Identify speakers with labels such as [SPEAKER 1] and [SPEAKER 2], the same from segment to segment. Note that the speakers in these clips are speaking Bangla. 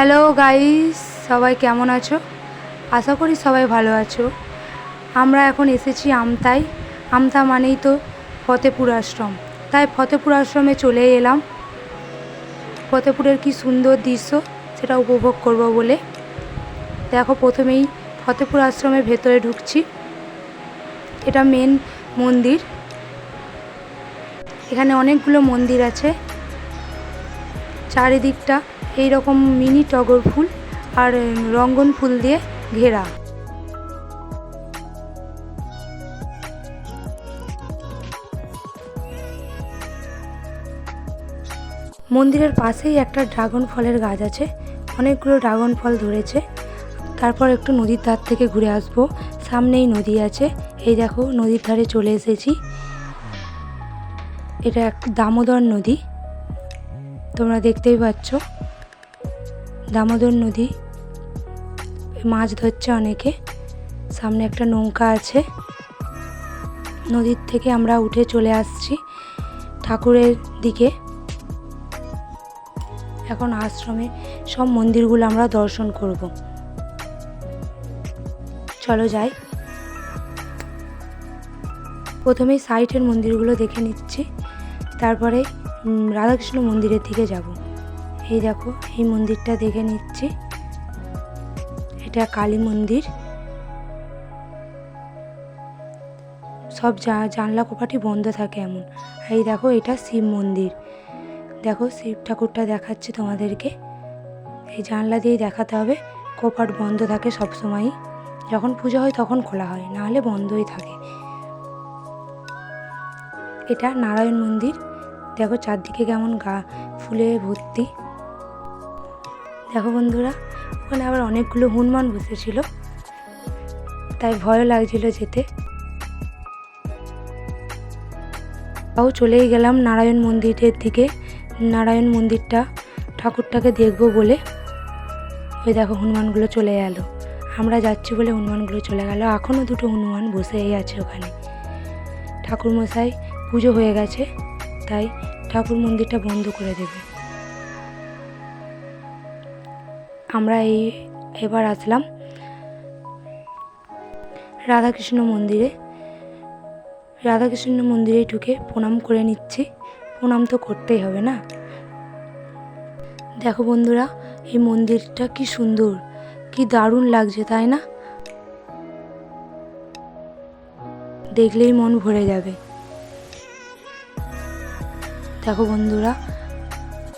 [SPEAKER 1] হ্যালো গাইস, সবাই কেমন আছো? আশা করি সবাই ভালো আছো। আমরা এখন এসেছি আমতায়। আমতা মানেই তো ফতেপুর আশ্রম, তাই ফতেপুর আশ্রমে চলে এলাম। ফতেপুরের কি সুন্দর দৃশ্য সেটা উপভোগ করব বলে। দেখো, প্রথমেই ফতেপুর আশ্রমের ভেতরে ঢুকছি। এটা মেন মন্দির। এখানে অনেকগুলো মন্দির আছে। চারিদিকটা এই রকম মিনি টগর ফুল আর রঙ্গন ফুল দিয়ে ঘেরা। মন্দিরের পাশেই একটা ড্রাগন ফলের গাছ আছে, অনেকগুলো ড্রাগন ফল ধরেছে। তারপর একটু নদীর ধার থেকে ঘুরে আসবো। সামনেই নদী আছে, এই দেখো নদীর ধারে চলে এসেছি। এটা এক দামোদর নদী, তোমরা দেখতেই পাচ্ছ। দামোদর নদী, মাছ ধরছে অনেকে। সামনে একটা নৌকা আছে। নদীর থেকে আমরা উঠে চলে আসছি ঠাকুরের দিকে। এখন আশ্রমে সব মন্দিরগুলো আমরা দর্শন করব। চলো যাই। প্রথমেই সাইডের মন্দিরগুলো দেখে নিচ্ছি, তারপরে রাধাকৃষ্ণ মন্দিরের দিকে যাব। এই দেখো, এই মন্দিরটা দেখে নিচ্ছি। এটা কালী মন্দির। সব জানলা কপাটি বন্ধ থাকে এমন। এই দেখো, এটা শিব মন্দির। দেখো, শিব ঠাকুরটা দেখাচ্ছি তোমাদেরকে। এই জানলা দিয়েই দেখাতে হবে, কপাট বন্ধ থাকে সব সময়ই। যখন পুজো হয় তখন খোলা হয়, নাহলে বন্ধই থাকে। এটা নারায়ণ মন্দির। দেখো চারদিকে কেমন ফুলে ভর্তি। দেখো বন্ধুরা, ওখানে আবার অনেকগুলো হনুমান বসেছিল, তাই ভয়ও লাগছিল যেতে। তাও চলেই গেলাম নারায়ণ মন্দিরের দিকে। নারায়ণ মন্দিরটা ঠাকুরটাকে দেখবো বলে। ওই দেখো, হনুমানগুলো চলে গেল। আমরা যাচ্ছি বলে হনুমানগুলো চলে গেল। এখনও দুটো হনুমান বসেই আছে ওখানে। ঠাকুর মশাই পুজো হয়ে গেছে, তাই ঠাকুর মন্দিরটা বন্ধ করে দেবে। আমরা এবার আসলাম রাধাকৃষ্ণ মন্দিরে। রাধাকৃষ্ণ মন্দিরে ঢুকে প্রণাম করে নিচ্ছি। প্রণাম তো করতেই হবে না। দেখো বন্ধুরা, এই মন্দিরটা কি সুন্দর, কি দারুণ লাগছে, তাই না? দেখলেই মন ভরে যাবে। দেখো বন্ধুরা,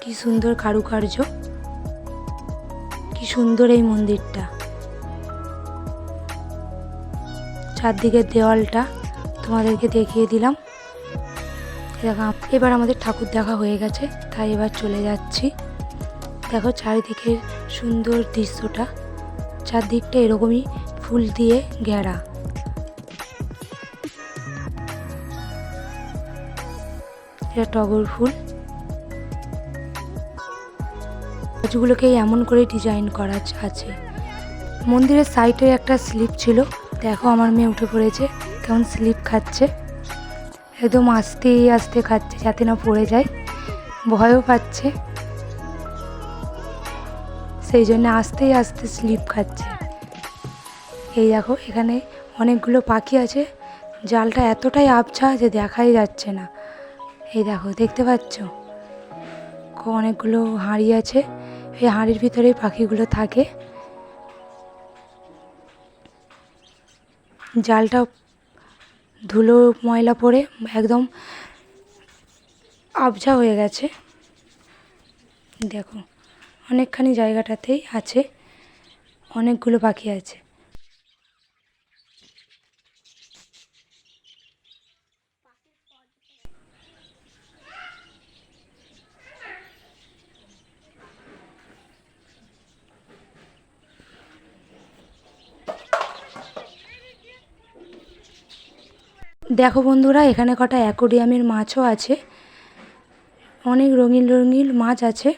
[SPEAKER 1] কি সুন্দর কারুকার্য, কি সুন্দর এই মন্দিরটা। চারদিকের দেওয়ালটা তোমাদেরকে দেখিয়ে দিলাম। দেখো, এবার আমাদের ঠাকুর দেখা হয়ে গেছে, তাই এবার চলে যাচ্ছি। দেখো চারিদিকের সুন্দর দৃশ্যটা, চারদিকটা এরকমই ফুল দিয়ে ঘেরা। এটা টগর ফুল। গাছগুলোকে এমন করে ডিজাইন করা আছে। মন্দিরের সাইডে একটা স্লিপ ছিল, দেখো আমার মেয়ে উঠে পড়েছে, কেমন স্লিপ খাচ্ছে। একদম আস্তে আস্তে খাচ্ছে যাতে না পড়ে যায়, ভয়ও পাচ্ছে, সেই জন্য আস্তে আস্তে স্লিপ খাচ্ছে। এই দেখো, এখানে অনেকগুলো পাখি আছে। জালটা এতটাই আবছা যে দেখাই যাচ্ছে না। এই দেখো, দেখতে পাচ্ছ অনেকগুলো হাঁড়ি আছে। এই হাঁড়ির ভিতরেই পাখিগুলো থাকে। জালটা ধুলো ময়লা পড়ে একদম আবছা হয়ে গেছে। দেখো, অনেকখানি জায়গাটাতেই আছে, অনেকগুলো পাখি আছে। দেখো বন্ধুরা, এখানে কটা অ্যাকোরিয়ামের মাছও আছে। অনেক রঙিন রঙিন মাছ আছে।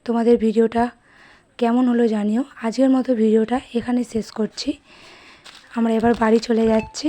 [SPEAKER 1] তোমাদের ভিডিওটা কেমন হলো জানিও। আজকের মতো ভিডিওটা এখানে শেষ করছি। আমরা এবার বাড়ি চলে যাচ্ছি।